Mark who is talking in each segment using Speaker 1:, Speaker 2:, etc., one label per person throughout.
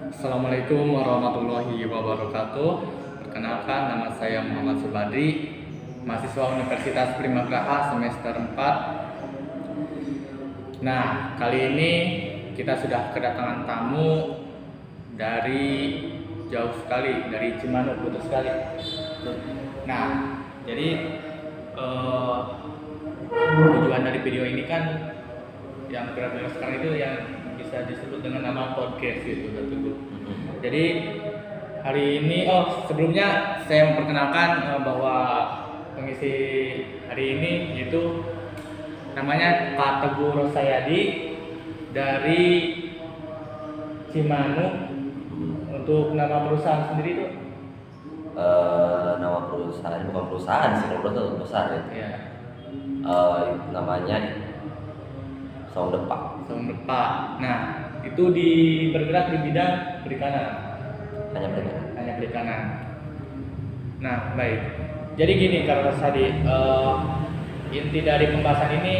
Speaker 1: Assalamualaikum warahmatullahi wabarakatuh. Perkenalkan, nama saya Muhammad Subadri, mahasiswa Universitas Primagraha semester 4. Nah, kali ini kita sudah kedatangan tamu dari jauh sekali, dari Cimanuk, betul sekali. Nah, jadi tujuan dari video ini kan yang viral sekarang itu yang bisa disebut dengan nama podcast gitu, betul. Jadi hari ini, sebelumnya saya memperkenalkan bahwa pengisi hari ini yaitu namanya Pak Teguh Rosayadi dari Cimanuk. Untuk nama perusahaan sendiri itu?
Speaker 2: Nama perusahaan bukan perusahaan sih, kalau perusahaan besar ya.
Speaker 1: Ya.
Speaker 2: Namanya Saung Depak.
Speaker 1: Saung Depak. Nah, itu bergerak di bidang perikanan.
Speaker 2: Hanya
Speaker 1: Perikanan. Nah, baik. Jadi gini Kak Rosadi, inti dari pembahasan ini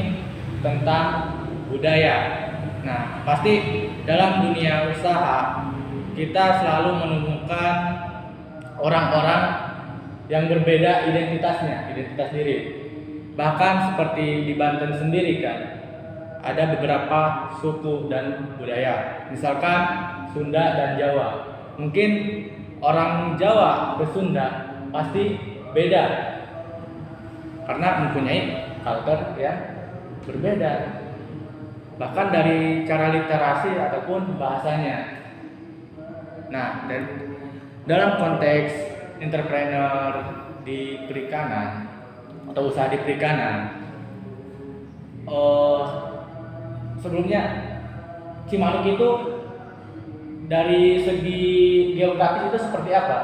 Speaker 1: tentang budaya. Nah, pasti dalam dunia usaha kita selalu menemukan orang-orang yang berbeda identitas diri. Bahkan seperti di Banten sendiri kan, ada beberapa suku dan budaya. Misalkan Sunda dan Jawa. Mungkin orang Jawa ke Sunda pasti beda karena mempunyai culture yang berbeda. Bahkan dari cara literasi ataupun bahasanya. Nah, dan dalam konteks entrepreneur di perikanan atau usaha di perikanan, sebelumnya Cimanuk itu dari segi geografis itu seperti apa?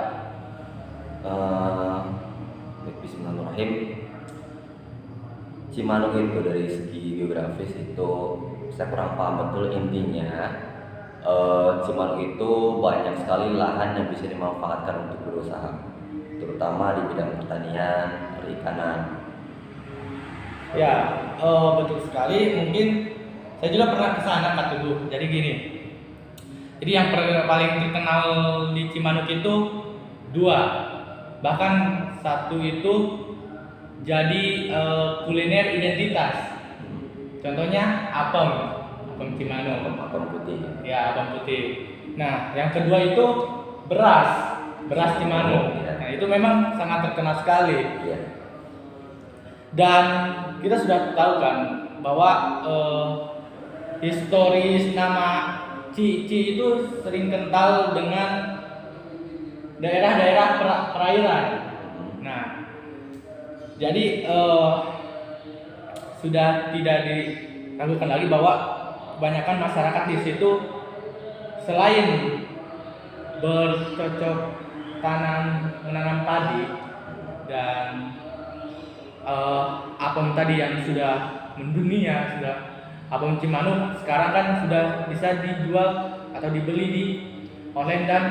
Speaker 2: Bismillahirrahmanirrahim. Cimanuk itu dari segi geografis itu saya kurang paham betul intinya. Cimanuk itu banyak sekali lahan yang bisa dimanfaatkan untuk berusaha, terutama di bidang pertanian, perikanan.
Speaker 1: Ya, betul sekali. Mungkin saya juga pernah ke sana Kak Teguh. Jadi gini. Jadi yang paling terkenal di Cimanuk itu dua. Bahkan satu itu jadi kuliner identitas. Contohnya apem Cimanuk.
Speaker 2: Apem putih.
Speaker 1: Ya, apem putih. Nah, yang kedua itu beras Cimanuk. Nah, itu memang sangat terkenal sekali.
Speaker 2: Iya.
Speaker 1: Dan kita sudah tahu kan bahwa historis nama Cici itu sering kental dengan daerah-daerah perairan. Nah, jadi sudah tidak diragukan lagi bahwa kebanyakan masyarakat di situ selain bercocok menanam padi dan apem tadi yang sudah mendunia, apem Cimanuk sekarang kan sudah bisa dijual atau dibeli di online, dan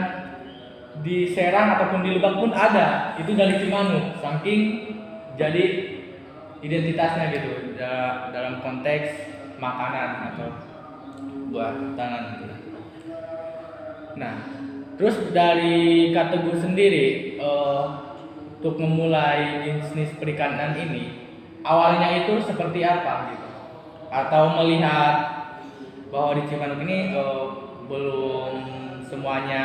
Speaker 1: di Serang ataupun di Lebak pun ada. Itu dari Cimanuk, saking jadi identitasnya gitu dalam konteks makanan atau buah tangan gitu. Nah, terus dari Kak Teguh sendiri, untuk memulai bisnis perikanan ini awalnya itu seperti apa gitu? Atau melihat bahwa di Cimanuk ini belum semuanya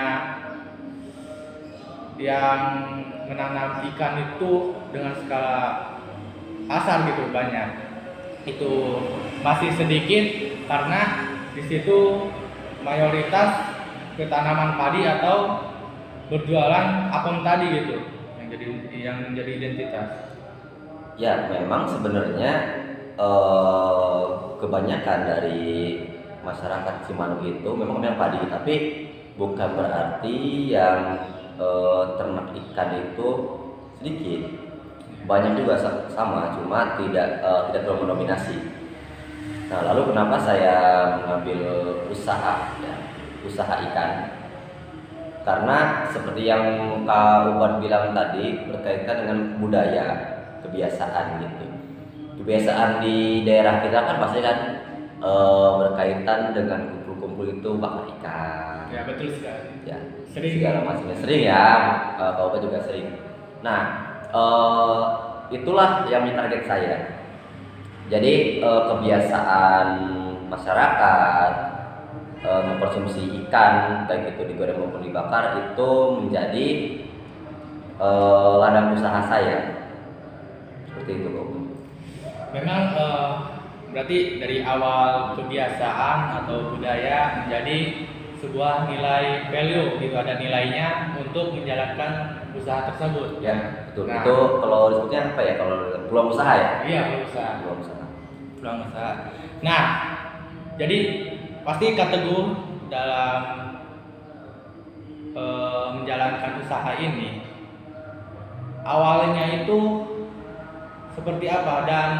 Speaker 1: yang menanam ikan itu dengan skala pasar gitu banyak, itu masih sedikit karena di situ mayoritas ke tanaman padi atau berjualan apem tadi gitu yang menjadi identitas.
Speaker 2: Ya, memang sebenarnya kebanyakan dari masyarakat Cimanuk itu memang yang padi, tapi bukan berarti yang ternak ikan itu sedikit. Banyak juga sama, cuma tidak terlalu mendominasi. Nah, lalu kenapa saya mengambil usaha ikan? Karena seperti yang Kak Ubar bilang tadi, berkaitan dengan budaya, kebiasaan gitu. Kebiasaan di daerah kita kan pasti kan berkaitan dengan kumpul-kumpul itu bakar ikan,
Speaker 1: Ya betul sekali.
Speaker 2: Ya,
Speaker 1: Sering.
Speaker 2: segala macamnya sering ya. Kak Oba juga sering. Nah, itulah yang menjadi target saya. Jadi kebiasaan masyarakat mengkonsumsi ikan baik itu digoreng maupun dibakar itu menjadi ladang usaha saya. Seperti itu, Kak.
Speaker 1: Memang berarti dari awal kebiasaan atau budaya menjadi sebuah nilai value gitu, ada nilainya untuk menjalankan usaha tersebut.
Speaker 2: Ya, betul.
Speaker 1: Nah,
Speaker 2: Itu kalau disebutnya apa ya? Kalau peluang usaha ya?
Speaker 1: iya, usaha.
Speaker 2: Peluang usaha.
Speaker 1: Peluang usaha. Nah, jadi pasti Kak Teguh dalam menjalankan usaha ini awalnya itu seperti apa, dan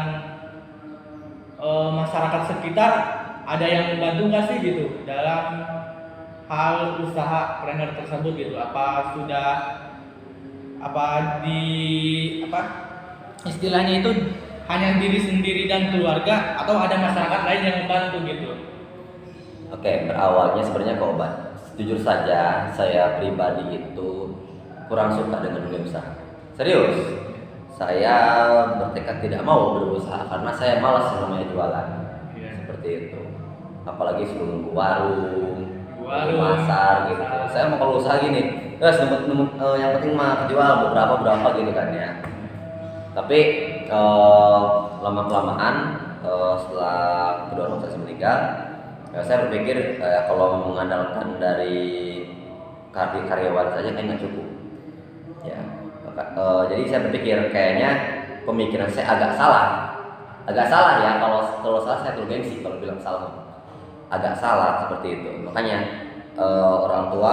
Speaker 1: masyarakat sekitar ada yang membantu nggak sih gitu dalam hal usaha trainer tersebut gitu? Apa sudah apa istilahnya itu hanya diri sendiri dan keluarga, atau ada masyarakat lain yang membantu gitu?
Speaker 2: Oke, berawalnya sebenarnya Kak Obat. Jujur saja, saya pribadi itu kurang suka dengan dunia usaha. Serius, saya bertekad tidak mau berusaha karena saya malas yang namanya jualan.
Speaker 1: Iya.
Speaker 2: Seperti itu. Apalagi suruh nunggu warung,
Speaker 1: Warung,
Speaker 2: pasar gitu. Saya mau kalau usaha gini, yang penting mah jual berapa gitu kan ya. Tapi lama kelamaan setelah kedua orang saya meninggal, saya berpikir kalau mengandalkan dari karyawan saja kayaknya nggak cukup. Ya, jadi saya berpikir kayaknya pemikiran saya agak salah ya. Kalau salah saya tuh gengsi kalau bilang salah, agak salah seperti itu. Makanya orang tua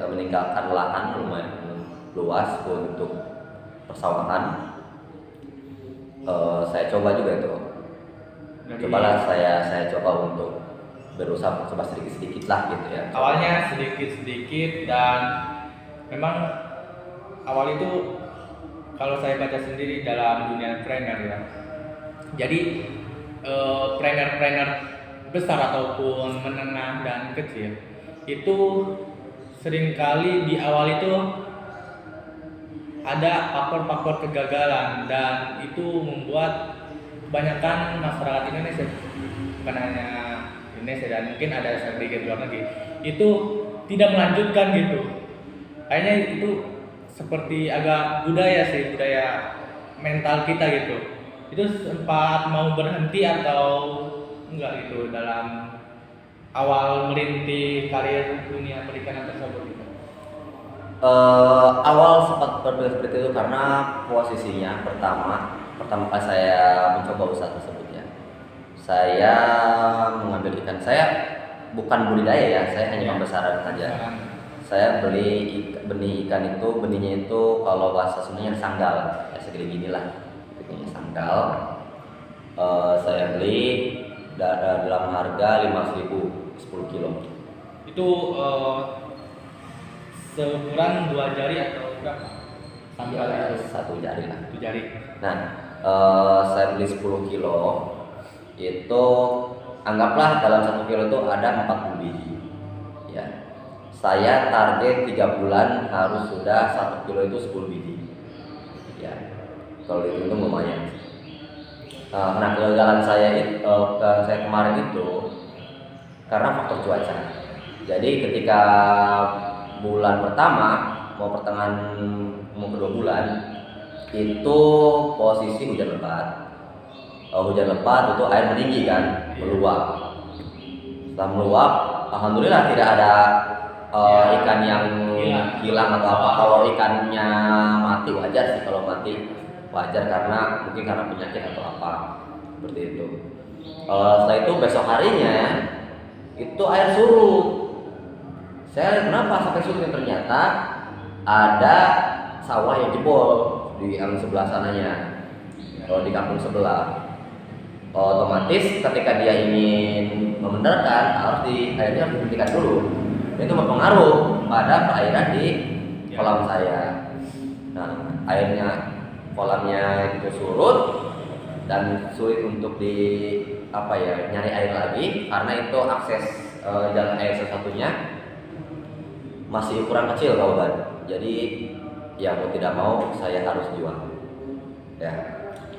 Speaker 2: meninggalkan lahan lumayan luas untuk persawahan. Saya coba juga itu. Cobalah saya coba untuk berusaha coba sedikit lah gitu ya.
Speaker 1: Awalnya sedikit dan memang awal itu kalau saya baca sendiri dalam dunia trainer ya. Jadi trainer besar ataupun menengah dan kecil itu seringkali di awal itu ada faktor-faktor kegagalan, dan itu membuat kebanyakan masyarakat Indonesia, bukan hanya Indonesia dan mungkin ada sedikit luar negeri, itu tidak melanjutkan gitu. Kayaknya itu seperti agak budaya mental kita gitu. Itu sempat mau berhenti atau enggak gitu dalam awal merintis karir dunia perikanan tersebut gitu?
Speaker 2: Awal sempat berbeda seperti itu karena posisinya pertama kali saya mencoba usaha tersebut ya, saya mengambil ikan, saya bukan budidaya ya, saya hanya pembesaran saja. Saya beli benih ikan itu, benihnya itu kalau bahasa Sundanya sanggal ya, segede gini lah benihnya sanggal. Saya beli dalam harga 5.000 10 kilo.
Speaker 1: Itu seukuran 2 jari atau berapa? Sanggal
Speaker 2: Ya,
Speaker 1: itu
Speaker 2: 1 jari lah.
Speaker 1: 1 jari.
Speaker 2: Nah, saya beli 10 kilo itu anggaplah dalam 1 kilo itu ada 40 biji ya. Saya target 3 bulan harus sudah 1 kilo itu 10 biji ya. Kalau itu lumayan. Nah, kegagalan saya kemarin itu karena faktor cuaca. Jadi ketika bulan pertama mau kedua bulan itu posisi hujan lebat. Hujan lebat itu air meninggi kan, meluap. Setelah meluap, alhamdulillah tidak ada ikan yang hilang atau apa. Kalau ikannya mati wajar sih, kalau mati wajar karena mungkin karena penyakit atau apa seperti itu. Setelah itu besok harinya itu air surut. Saya lihat kenapa sampai surut, ternyata ada sawah yang jebol di yang sebelah sananya, di kampung sebelah. Otomatis ketika dia ingin membenarkan airnya harus dihentikan dulu. Itu berpengaruh pada perairan di kolam saya. Nah, kolamnya itu surut dan sulit untuk nyari air lagi karena itu akses jalan air satu-satunya masih ukuran kecil kawan. Jadi ya mau tidak mau saya harus jual. Ya,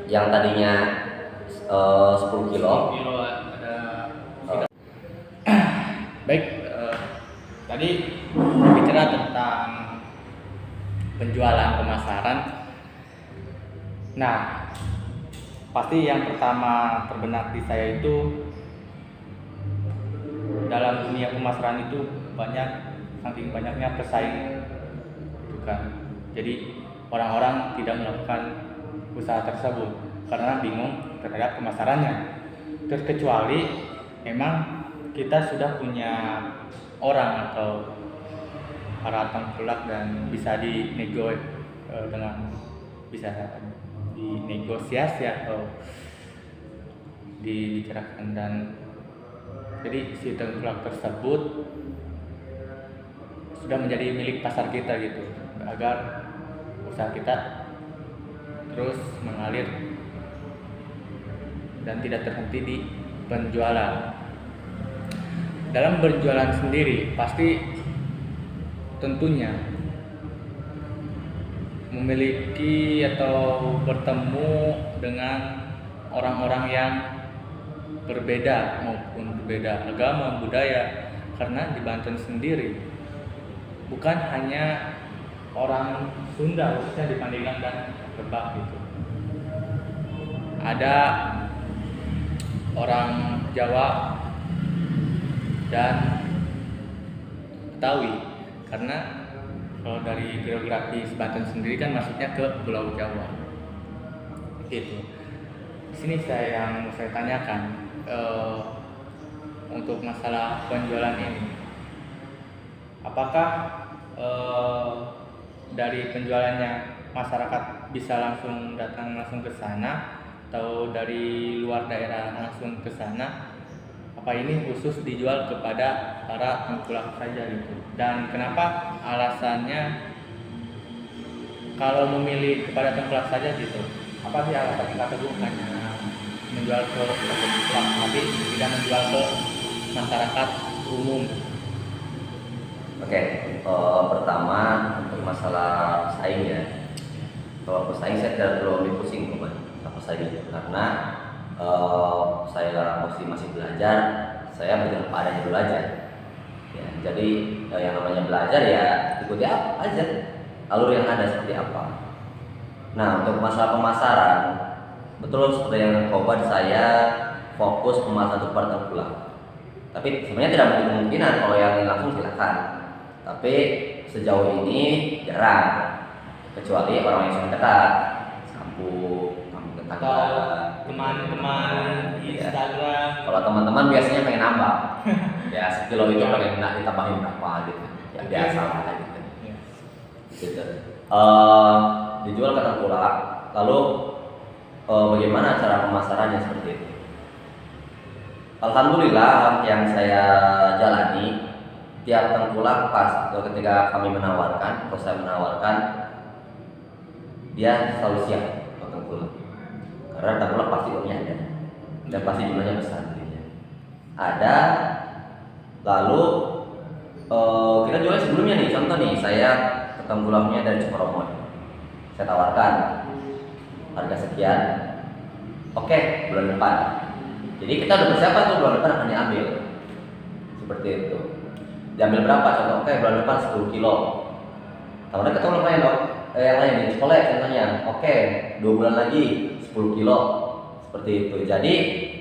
Speaker 2: yang tadinya 10 kilo.
Speaker 1: 10 kilo ada. Baik, tadi bicara tentang penjualan pemasaran. Nah, pasti yang pertama terbenak di saya itu dalam dunia pemasaran itu saking banyaknya pesaing, gitu kan. Jadi orang-orang tidak melakukan usaha tersebut karena bingung terhadap pemasarannya. Terkecuali memang kita sudah punya orang atau para tengkulak dan bisa bisa dinegosiasi atau dibicarakan, dan jadi si tengkulak tersebut sudah menjadi milik pasar kita gitu, agar usaha kita terus mengalir dan tidak terhenti di penjualan. Dalam berjualan sendiri pasti tentunya memiliki atau bertemu dengan orang-orang yang berbeda maupun berbeda agama, budaya, karena di Banten sendiri bukan hanya orang Sunda, khususnya di Pandeglang dan Lebak gitu. Ada orang Jawa dan Betawi, karena kalau dari geografis Banten sendiri kan masuknya ke Pulau Jawa. Gitu. Di sini yang saya tanyakan untuk masalah penjualan ini, apakah dari penjualannya masyarakat bisa langsung datang langsung ke sana, atau dari luar daerah langsung ke sana? Apa ini khusus dijual kepada para tengkulak saja gitu? Dan kenapa alasannya kalau memilih kepada tengkulak saja gitu? Apa sih alasan kita teguh hanya menjual ke tengkulak tapi tidak menjual ke masyarakat umum?
Speaker 2: Oke, pertama untuk masalah pesaing ya. Kalau pesaing saya tidak terlalu pusing sama pesaing itu, karena saya masih belajar, saya berjalan padanya dulu aja. Ya, jadi yang namanya belajar ya ikuti apa aja alur yang ada seperti apa. Nah, untuk masalah pemasaran, betul seperti yang Kobat, saya fokus pemasaran untuk para tengkulak. Tapi sebenarnya tidak menutup kemungkinan kalau yang langsung silakan. Tapi sejauh ini jarang, kecuali orang yang sudah dekat, kampung tetangga,
Speaker 1: teman-teman Instagram.
Speaker 2: Kalau teman-teman biasanya pengen nambah, ya sekilo itu pengen ditambahin berapa gitu, ya biasa lah gitu. Gitu. Dijual ke tengkulak, lalu bagaimana cara pemasarannya seperti itu? Alhamdulillah yang saya jalani, tiap tengkulak ketika kami menawarkan, atau saya menawarkan, dia selalu siap ke tengkulak. Karena tengkulak pasti uangnya ada, dan pasti jumlahnya besar. Ada, lalu kita jual sebelumnya nih, contoh nih, saya ke tengkulaknya dari Cikoromon, saya tawarkan harga sekian, oke, bulan depan. Jadi kita udah bersiap tuh bulan depan akan diambil, seperti itu. Diambil berapa? Contoh, oke, bulan depan 10 kilo. Tawarnya ketemu lain dong, yang lain di Cikolek contohnya, oke, 2 bulan lagi 10 kilo, seperti itu. Jadi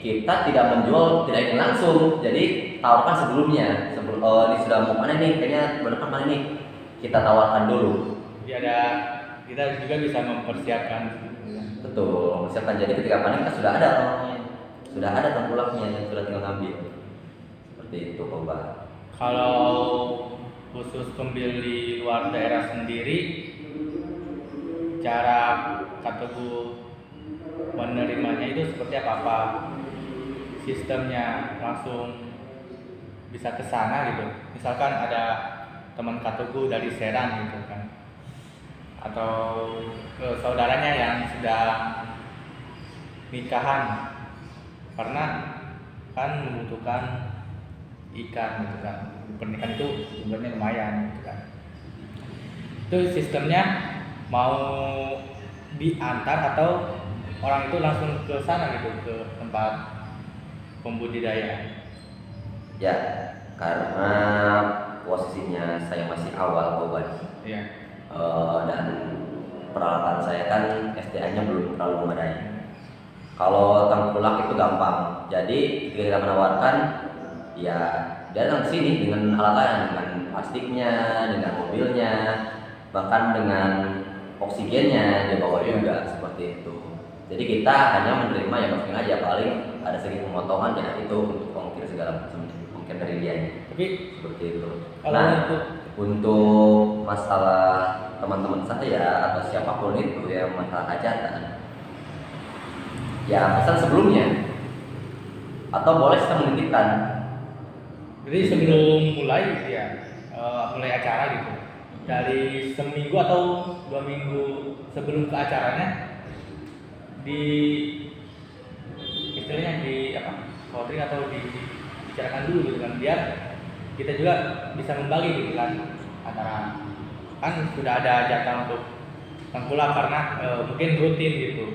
Speaker 2: kita tidak menjual, tidak ingin langsung. Jadi tawarkan sebelumnya, ini sudah mau panen nih, kayaknya bulan depan panen nih, kita tawarkan dulu.
Speaker 1: Jadi kita juga bisa mempersiapkan.
Speaker 2: Betul, mempersiapkan. Jadi ketika panen kita sudah ada orangnya, sudah ada tengkulaknya yang sudah tinggal ngambil. Seperti itu, Koba.
Speaker 1: Kalau khusus pembeli luar daerah sendiri, cara kategori menerimanya itu seperti apa? Sistemnya langsung bisa ke sana gitu. Misalkan ada teman kategori dari Serang gitu kan, atau saudaranya yang sudah nikahan, karena kan membutuhkan ikan gitu kan. Pernikahan itu jumlahnya lumayan gitu kan. Itu sistemnya mau diantar atau orang itu langsung ke sana gitu, ke tempat pembudidaya.
Speaker 2: Ya, karena posisinya saya masih awal Boban.
Speaker 1: Iya.
Speaker 2: Dan peralatan saya kan SDA-nya belum terlalu memadai. Kalau tengkulak itu gampang. Jadi ketika kita menawarkan, ya dia datang ke sini dengan alat-alatnya, dengan plastiknya, dengan mobilnya, bahkan dengan oksigennya dia bawa juga seperti itu. Jadi kita hanya menerima yang penting aja, paling ada sedikit pemotongan ya itu untuk ongkir segala macam, ongkir dari dia.
Speaker 1: Tapi
Speaker 2: Seperti itu.
Speaker 1: kalau
Speaker 2: Untuk masalah teman-teman saya atau siapapun itu yang masalah hajatan, ya pesan sebelumnya atau boleh kita menitipkan.
Speaker 1: jadi sebelum mulai ya mulai acara gitu, dari seminggu atau 2 minggu sebelum ke acaranya di istilahnya di voting atau dibicarakan dulu gitu kan, biar kita juga bisa membagi gitu kan, antara kan sudah ada jatah untuk tengkulak karena mungkin rutin gitu.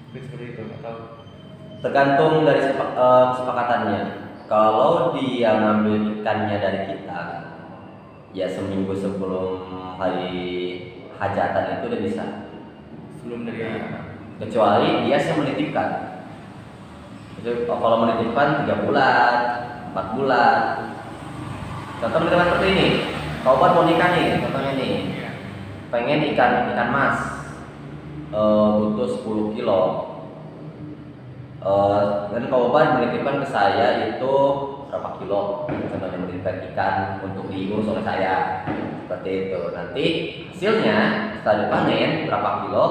Speaker 1: Mungkin seperti itu atau
Speaker 2: Tergantung dari kesepakatannya. Kalau dia ngambil ikannya dari kita, ya seminggu sebelum hari hajatan itu udah bisa.
Speaker 1: sebelum dari
Speaker 2: Kecuali dia sih menitipkan. Kalau menitipkan 3 bulan, 4 bulan. Contoh menitipkan seperti ini. Kau mau nikah nih, contohnya nih. Pengen ikan mas, butuh 10 kilo. Dan kau menitipkan ke saya itu berapa kilo? Contohnya menitipkan ikan untuk diurus oleh saya, seperti itu. Nanti hasilnya setelah dipanen berapa kilo,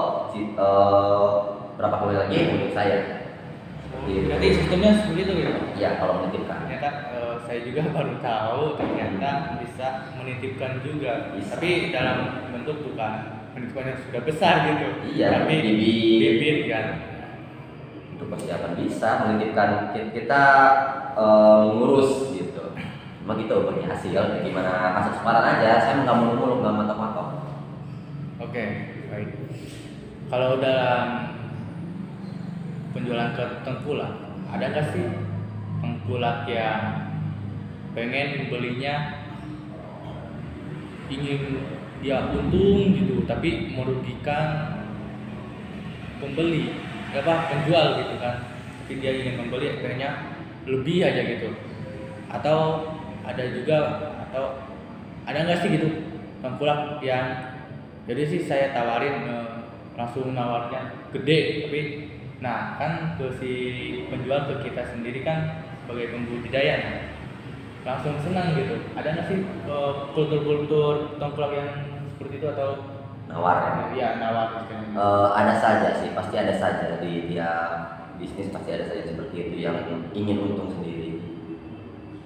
Speaker 2: berapa kilo lagi untuk saya.
Speaker 1: berarti sistemnya seperti itu gitu.
Speaker 2: Ya kalau menitipkan.
Speaker 1: Ternyata saya juga baru tahu ternyata bisa menitipkan juga.
Speaker 2: Bisa.
Speaker 1: Tapi dalam bentuk bukan penitipan yang sudah besar gitu.
Speaker 2: Iya,
Speaker 1: tapi bibit kan.
Speaker 2: Untuk persiapan bisa menitipkan, kita ngurus gitu. Cuma gitu bagi hasil gimana kasih kesempatan aja. Saya nggak muluk-muluk, nggak matok-matok.
Speaker 1: Oke, baik. Kalau dalam penjualan ke tengkulak, ada nggak sih tengkulak yang pengen belinya ingin dia untung gitu tapi merugikan pembeli penjual gitu kan, tapi dia ingin membeli akhirnya lebih aja gitu, atau ada nggak sih gitu tengkulak yang jadi sih saya tawarin langsung nawarnya gede, tapi nah kan ke si penjual ke kita sendiri kan sebagai pembudidaya langsung senang gitu. Ada nggak sih kultur tengkulak yang seperti itu atau
Speaker 2: Nawar
Speaker 1: ya nawar gitu?
Speaker 2: ada saja sih, pasti ada saja di tiap bisnis, pasti ada saja seperti itu yang ingin untung sendiri.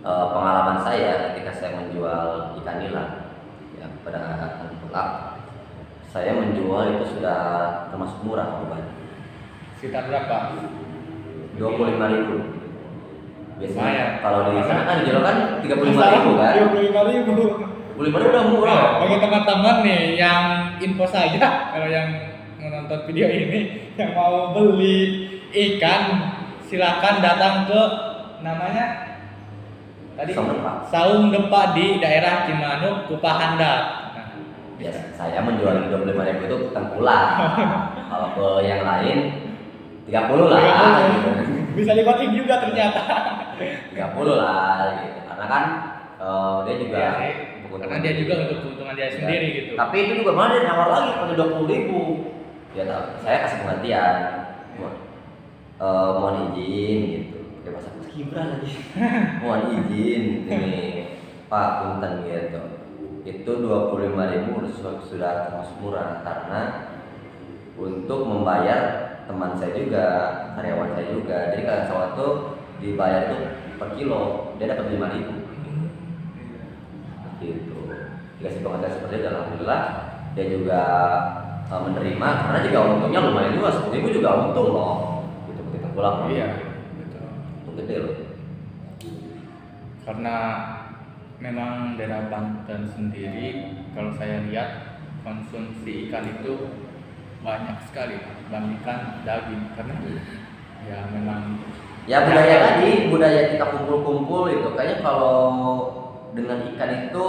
Speaker 2: Pengalaman saya ketika saya menjual ikan nila ya pada tengkulak, saya menjual itu sudah termasuk murah obatnya.
Speaker 1: Sekitar berapa?
Speaker 2: 25.000. Biasanya
Speaker 1: Lumayan.
Speaker 2: kalau di sana kan dijual kan 35.000 kan.
Speaker 1: 25.000.
Speaker 2: 25.000 udah murah.
Speaker 1: Bagi teman-teman nih yang info saja, kalau yang menonton video ini yang mau beli ikan silakan datang ke namanya tadi Saung Depa di daerah Cimanuk, Kupahandap.
Speaker 2: Ya, saya menjual 25.000 itu tengkulak. Kalau ke yang lain 30 lah.
Speaker 1: 30. Bisa dibatik juga ternyata.
Speaker 2: 30 lah gitu. Karena kan dia juga
Speaker 1: karena dia juga untuk keuntungan dia sendiri gitu.
Speaker 2: Tapi itu juga mana dia nawar lagi pada 20.000. Ya tahu, saya kasih pengertian. Mohon izin gitu. Pakai bahasa Kibra lagi. Mohon izin ini Pak punten gitu. Itu 25.000 sudah termasuk murah karena untuk membayar teman saya juga, karyawan saya juga. Jadi kalau sesuatu dibayar itu per kilo, dia dapat 5.000. Gitu. Dikasih pengertian seperti itu, alhamdulillah dia juga menerima karena juga untungnya lumayan juga, 10.000 juga untung loh. Gitu kita pulang.
Speaker 1: Iya, betul.
Speaker 2: Untung gede loh.
Speaker 1: karena memang daerah Banten sendiri kalau saya lihat konsumsi ikan itu banyak sekali dibandingkan daging, karena ya memang
Speaker 2: Ya budaya tadi, budaya kita kumpul-kumpul itu kayaknya kalau dengan ikan itu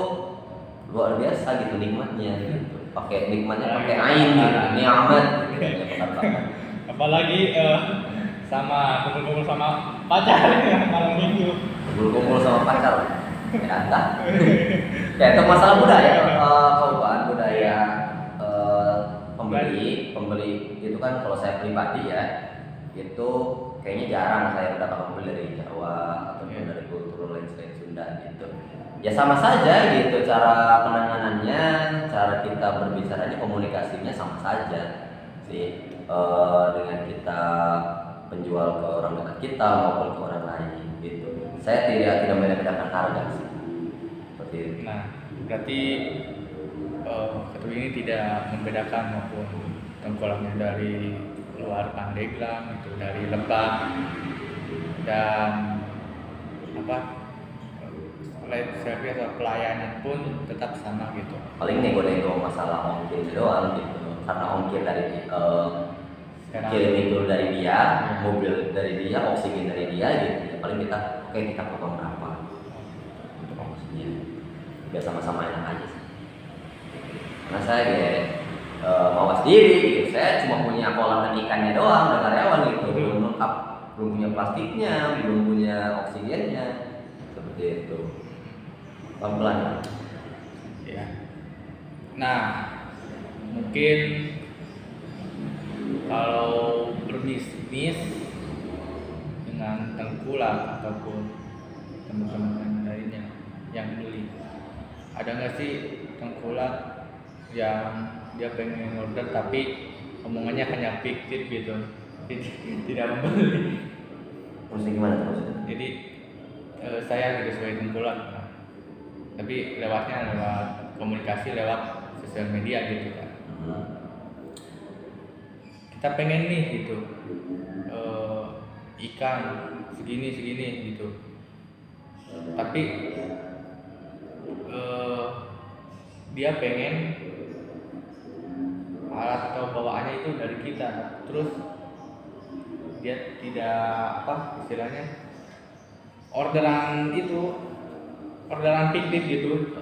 Speaker 2: luar biasa gitu nikmatnya gitu. Nikmatnya pakai ain gitu, nikmat gitu ya bakar-bakar.
Speaker 1: apalagi sama kumpul-kumpul sama pacar yang malam minggu.
Speaker 2: Kumpul-kumpul sama pacar. Ya entah. Ya itu masalah budaya kawan budaya pembeli itu kan kalau saya pribadi ya itu kayaknya jarang saya mendapat pembeli dari Jawa ataupun dari kultur lain selain Sunda gitu. Ya sama saja gitu cara penanganannya, cara kita berbicaranya, komunikasinya sama saja sih dengan kita penjual ke orang dekat kita maupun ke orang lain gitu. Saya tidak membedakan harga sih. Seperti itu.
Speaker 1: Nah, berarti ketua ini tidak membedakan maupun tengkoraknya dari luar Pandeglang itu dari Lebak dan apa service atau pelayanan pun tetap sama gitu.
Speaker 2: Paling nego-nego masalah ongkir doang gitu karena ongkir dari kirim itu dari dia, mobil dari dia, oksigen dari dia gitu ya paling kita potong berapa untuk ongkosnya biar sama-sama enak aja sih. Karena saya mau sendiri gitu. Saya cuma punya kolam dan ikannya doang dan karyawan gitu, belum lengkap, belum punya plastiknya, belum punya oksigennya seperti itu. Pelan-pelan
Speaker 1: Ya. Nah, mungkin kalau berbisnis dengan tengkulak ataupun teman-teman lainnya yang beli, ada nggak sih tengkulak yang dia pengen order tapi omongannya hanya fiktif gitu, tidak membeli.
Speaker 2: maksudnya gimana tuh maksudnya?
Speaker 1: Jadi saya gitu sebagai tengkulak, tapi lewat komunikasi lewat sosial media gitu kan. Kita pengen nih gitu ikan segini gitu, tapi dia pengen alat atau bawaannya itu dari kita, terus dia tidak istilahnya orderan fiktif gitu.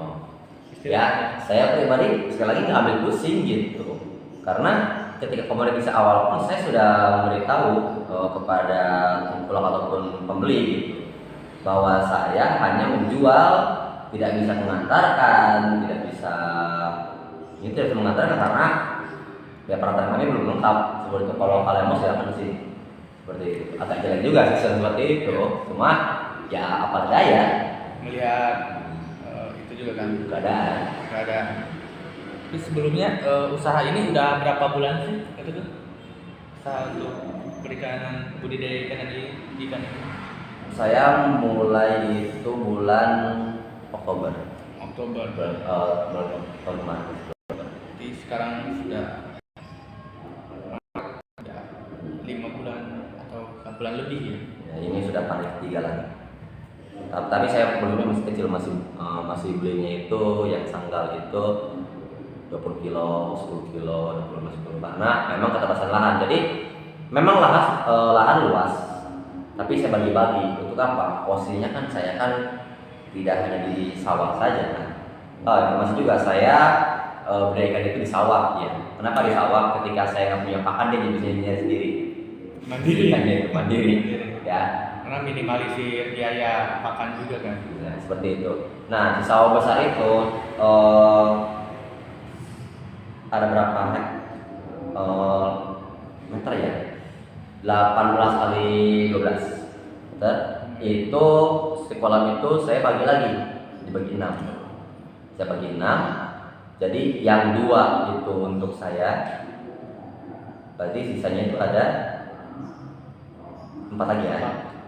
Speaker 2: Ya, saya pribadi sekali lagi nggak ambil pusing gitu, karena ketika komunikasi awal pun saya sudah memberitahu kepada tengkulak ataupun pembeli gitu, bahwa saya hanya menjual, tidak bisa mengantarkan, tidak bisa mengantarkan karena ya peraturan kami belum lengkap seperti itu. Kalau kalian mau silakan sih, seperti itu. Agak jelek juga sistem seperti itu, cuma ya apa daya
Speaker 1: Melihat itu juga kan keadaan. Tapi sebelumnya usaha ini udah berapa bulan sih itu tuh? Usaha untuk perikanan budidaya ikan di ikan ini.
Speaker 2: Saya mulai itu bulan Oktober tahun kemarin.
Speaker 1: Jadi sekarang sudah 5 bulan atau 4 bulan lebih ya.
Speaker 2: Ya, ini sudah panen 3 lagi. Tapi saya sebelumnya masih kecil, masih belinya itu yang sanggal itu 20 kilo, 10 kilo, 20 kilo. Karena memang keterbatasan lahan. Jadi memang lahan luas. Tapi saya bagi-bagi. Untuk apa? Posisinya kan saya kan tidak hanya di sawah saja kan. Masih juga saya berdirikan itu di sawah ya. Kenapa di sawah? Ketika saya nggak punya pakan dia jadi sendiri. Mandiri. Ya.
Speaker 1: Karena minimalisir biaya pakan juga kan.
Speaker 2: Nah, seperti itu. Nah di sawah besar itu ada berapa meter ya? 18 kali 12 meter. Itu si kolam itu saya bagi lagi, dibagi 6. Saya bagi 6. Jadi yang 2 itu untuk saya. Berarti sisanya itu ada 4 lagi ya.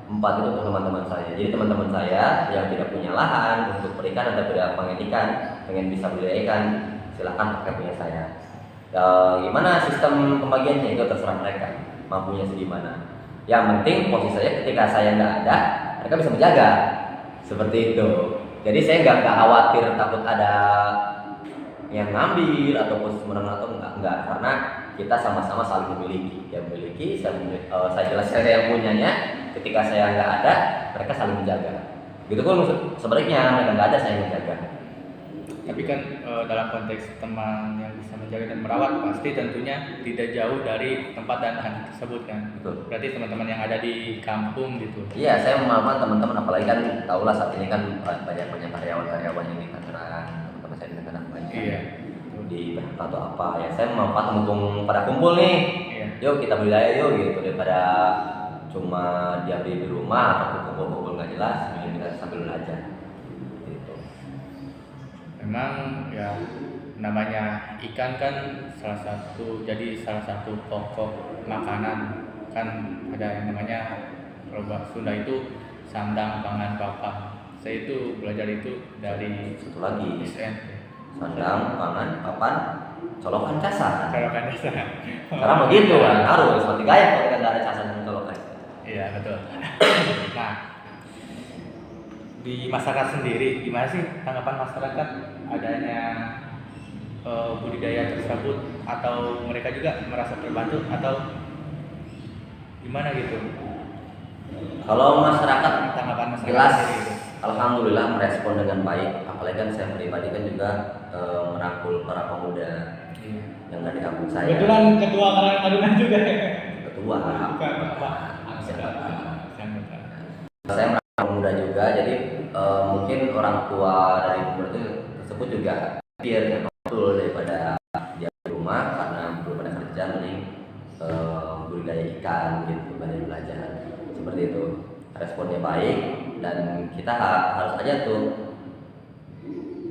Speaker 2: 4 itu untuk teman-teman saya. Jadi teman-teman saya yang tidak punya lahan untuk perikan atau tidak pengen ikan, pengen bisa budidaya ikan, silakan pakai punya saya. Gimana sistem pembagiannya itu terserah mereka, mampunya segimana. Yang penting posisi saya ketika saya nggak ada, mereka bisa menjaga. Seperti itu. Jadi saya nggak khawatir takut ada yang ngambil ataupun sebenarnya atau enggak karena kita sama-sama saling memiliki. Dia memiliki, saya jelaskan saya yang punyanya. Ketika saya nggak ada, mereka saling menjaga. Gitu pun sebaliknya mereka nggak ada, saya yang menjaga.
Speaker 1: Tapi kan dalam konteks teman yang bisa menjaga dan merawat pasti tentunya tidak jauh dari tempat dan lahan tersebut kan.
Speaker 2: Betul.
Speaker 1: Berarti teman-teman yang ada di kampung gitu.
Speaker 2: Iya, saya memaafkan teman-teman, apalagi kan tahulah saat ini kan banyak karyawan-karyawan yang di Tangerang, teman-teman saya di Tangerang banyak.
Speaker 1: Iya.
Speaker 2: Di PHK atau apa ya, saya memanfaatkan mumpung pada kumpul nih.
Speaker 1: Iya.
Speaker 2: Yuk kita budidaya yuk gitu, daripada cuma diam di rumah atau kumpul-kumpul nggak jelas, kita sambil belajar. Gitu.
Speaker 1: Memang ya namanya ikan kan salah satu pokok makanan kan, ada yang namanya kalau bahasa Sunda itu sandang pangan papan. Saya itu belajar itu dari
Speaker 2: Satu lagi,
Speaker 1: SMP.
Speaker 2: sandang, pangan, papan, colokan casar.
Speaker 1: Colokan dasar.
Speaker 2: Karena begitu kan, harus seperti gaya kalau kita nggak ada casar dan colokan.
Speaker 1: Iya betul. Nah, di masyarakat sendiri gimana sih tanggapan masyarakat adanya budidaya tersebut, atau mereka juga merasa terbantu atau gimana gitu?
Speaker 2: Kalau masyarakat
Speaker 1: Tanggapan masyarakat
Speaker 2: jelas,
Speaker 1: sendiri gitu.
Speaker 2: alhamdulillah merespon dengan baik. Apalagi kan saya pribadi kan juga merangkul para pemuda
Speaker 1: Iya.
Speaker 2: yang ada di kampung saya.
Speaker 1: Kebetulan ketua Karang Taruna juga.
Speaker 2: Ketua.
Speaker 1: Bukan Pak.
Speaker 2: Siapa?
Speaker 1: Siapa?
Speaker 2: Saya merangkul pemuda juga, jadi mungkin orang tua dari pemuda tersebut juga biar betul daripada dia di rumah karena belum ada kerja, mending budidaya ikan gitu, banyak belajar seperti itu. Responnya baik dan kita harus aja tuh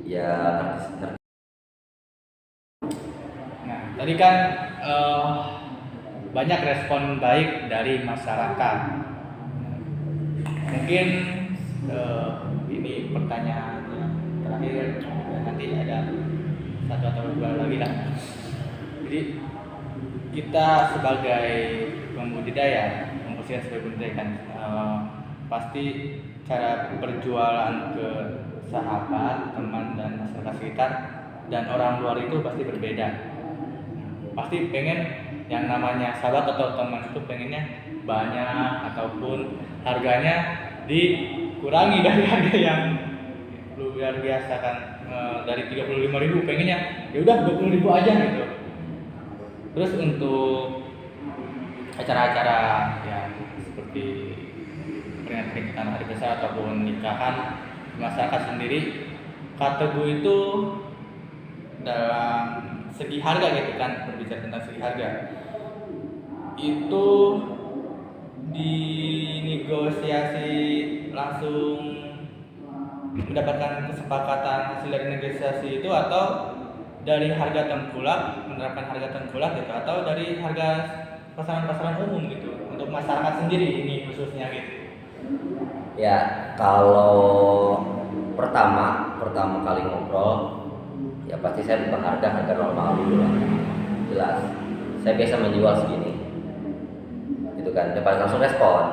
Speaker 2: ya ngerti.
Speaker 1: Nah, tadi kan banyak respon baik dari masyarakat. Mungkin ini pertanyaan yang terakhir, nanti ada satu atau dua lagi lah. Jadi kita sebagai pembudidaya, memposisikan sebagai pembudidaya kan, pasti cara berjualan ke sahabat, teman dan masyarakat sekitar dan orang luar itu pasti berbeda. Pasti pengen yang namanya sahabat atau teman itu pengennya banyak ataupun harganya dikurangi dari harga yang luar biasa kan, dari 35.000 pengennya ya udah 20.000 aja gitu. Terus untuk acara-acara yang seperti peringatan hari besar ataupun nikahan masyarakat sendiri, kategori itu dalam segi harga gitu kan, berbicara tentang segi harga itu dinegosiasi langsung, mendapatkan kesepakatan hasil dari negosiasi itu, atau dari harga tengkulak, menerapkan harga tengkulak gitu, atau dari harga pasaran-pasaran umum gitu untuk masyarakat sendiri ini khususnya gitu.
Speaker 2: Ya kalau pertama kali ngobrol ya pasti saya buka harga normal dulu lah, jelas saya biasa menjual segini gitu kan, dia paling langsung respon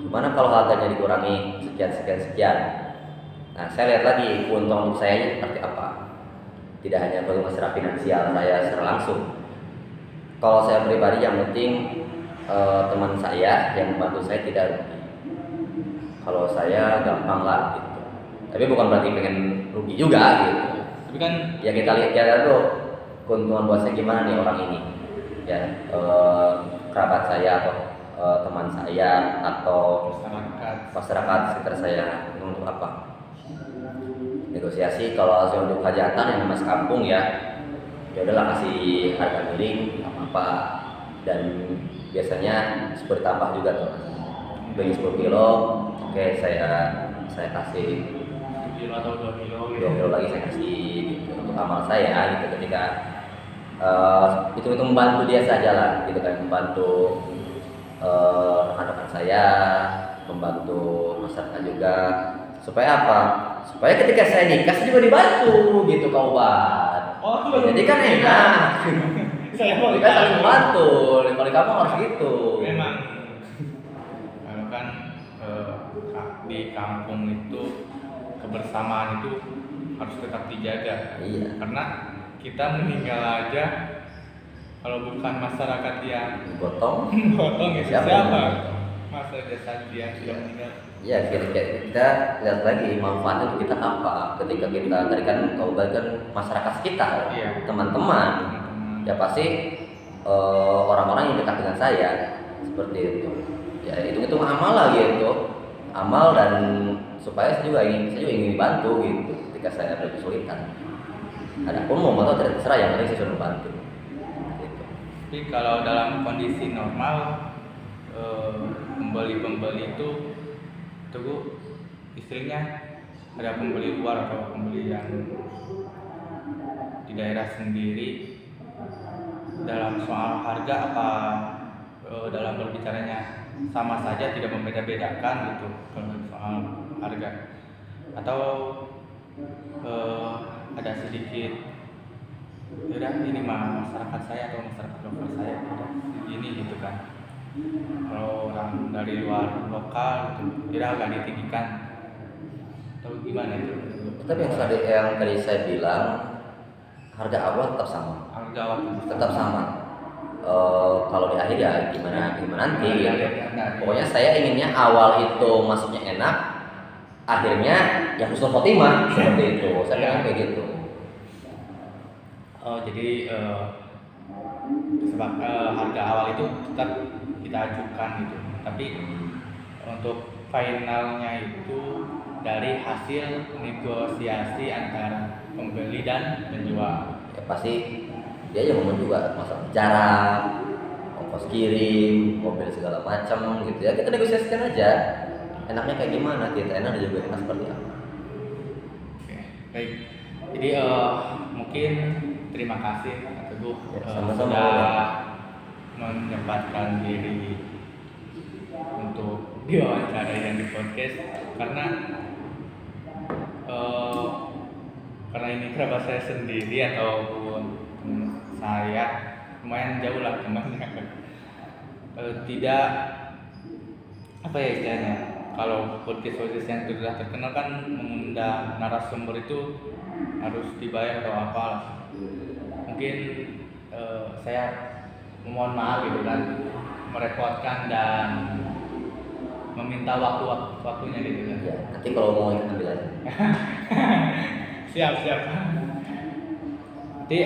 Speaker 2: gimana kalau harganya dikurangi sekian. Nah saya lihat lagi keuntungan untuk saya seperti apa, tidak hanya untuk masalah finansial saya secara langsung. Kalau saya pribadi yang penting teman saya yang membantu saya tidak rugi, kalau saya gampang lah gitu. Tapi bukan berarti pengen rugi juga gitu.
Speaker 1: Tapi kan
Speaker 2: Ya kita lihat ya tuh keuntungan buat saya gimana nih orang ini. Ya kerabat saya atau teman saya atau masyarakat sekitar saya untuk apa? Negosiasi. Kalau hasil untuk hajatan yang namanya kampung ya udahlah kasih harga miring apa, dan biasanya seperti tambah juga tuh. Beli 10 kilo, oke saya kasih
Speaker 1: 1 kilo atau 2 kilo gitu.
Speaker 2: 2 kilo lagi saya kasih gitu untuk amal saya gitu, ketika itu membantu dia saja lah gitu kan, membantu rekan-rekan saya, membantu masyarakat juga, supaya apa? Supaya ketika saya nikah saya juga dibantu gitu Kak Ubat. Jadi kan enak.
Speaker 1: Saya mau
Speaker 2: Kita saling membantu. Kalau di kamu harus gitu.
Speaker 1: memang kalau kan di kampung itu kebersamaan itu harus tetap dijaga.
Speaker 2: Iya.
Speaker 1: Karena kita meninggal aja kalau bukan masyarakat yang
Speaker 2: Gotong.
Speaker 1: gotong ya
Speaker 2: Siapa
Speaker 1: siapa?
Speaker 2: yang gotong?
Speaker 1: Masa jasa dia sudah meninggal.
Speaker 2: Ya, kita lihat lagi manfaatnya untuk kita apa. Ketika kita tadi kan kau kan masyarakat sekitar,
Speaker 1: Iya.
Speaker 2: teman-teman,
Speaker 1: Teman-teman.
Speaker 2: ya pasti orang-orang yang dekat dengan saya seperti itu. Ya itu amal lah gitu, amal dan supaya saya juga ingin dibantu gitu ketika saya ada kesulitan. Adapun mau atau tidak terserah, yang penting saya sudah membantu. Gitu.
Speaker 1: Tapi kalau dalam kondisi normal pembeli itu tunggu istrinya ada pembeli luar atau pembeli yang di daerah sendiri dalam soal harga apa dalam berbicaranya sama saja tidak membeda-bedakan gitu kalau soal harga atau ada sedikit udah ini mah masyarakat saya atau masyarakat lokal saya udah ini gitu kan kalau orang dari luar lokal gitu tidak agak ditinggikan atau gimana itu
Speaker 2: Tapi yang tadi saya bilang harga awal tetap sama.
Speaker 1: harga waktu
Speaker 2: Tetap sama. Kalau di akhir ya gimana nanti gitu. Pokoknya saya inginnya awal itu masuknya enak, akhirnya ya husnul khotimah seperti itu. Saya bilang kayak gitu.
Speaker 1: oh jadi sebab harga awal itu tetap kita ajukan gitu tapi untuk finalnya itu dari hasil negosiasi antara pembeli dan penjual.
Speaker 2: Ya pasti dia yang ngomong juga masalah jarak, ongkos kirim, mobil segala macam gitu ya. Kita negosiasikan aja. Enaknya kayak gimana? Kita enak juga enak seperti apa.
Speaker 1: Oke, baik. Jadi mungkin terima kasih Pak Teguh
Speaker 2: Ya, sama-sama.
Speaker 1: sudah menyempatkan diri untuk diwawancara yang di podcast karena ini kerabat saya sendiri ataupun teman saya lumayan jauh lah temannya tidak apa ya istilahnya kalau podcast yang sudah terkenal kan mengundang narasumber itu harus dibayar atau apalah mungkin saya memohon maaf gitu kan merepotkan dan meminta waktunya gitu kan.
Speaker 2: Ya, nanti kalau mau ikut ambil aja.
Speaker 1: siap nanti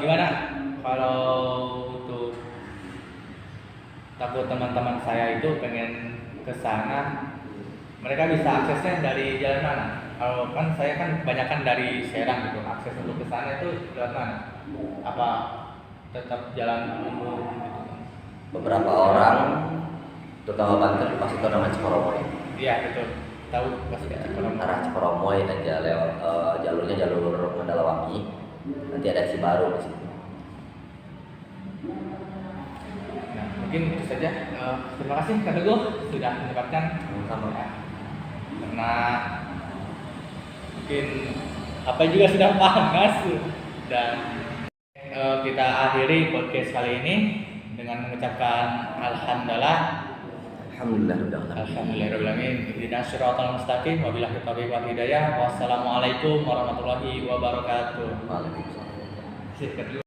Speaker 1: gimana kalau untuk takut teman-teman saya itu pengen ke sana mereka bisa aksesnya dari jalan mana? Kalau kan saya kan kebanyakan dari Serang gitu akses untuk ke sana itu lewat mana? Apa tetap jalan umum gitu kan?
Speaker 2: Beberapa orang terutama Banten pasti tahu nama Cikoromoy.
Speaker 1: Iya betul tahu pasti
Speaker 2: Ya,
Speaker 1: Cikoromoy.
Speaker 2: arah Cikoromoy aja lewat jalurnya jalur Mandalawangi. Nanti ada Cibaru di situ.
Speaker 1: Nah, mungkin itu saja. Terima kasih Kak Teguh sudah menyempatkan
Speaker 2: Sama.
Speaker 1: ya. Karena mungkin apa juga sudah panas dan kita akhiri podcast kali ini dengan mengucapkan Alhamdulillahirobbilalamin. Ihdinas siratal mustaqim wabillahi taufiq wal hidayah. Wassalamualaikum warahmatullahi wabarakatuh.
Speaker 2: Waalaikumsalam.
Speaker 1: Sip, Kak Teguh.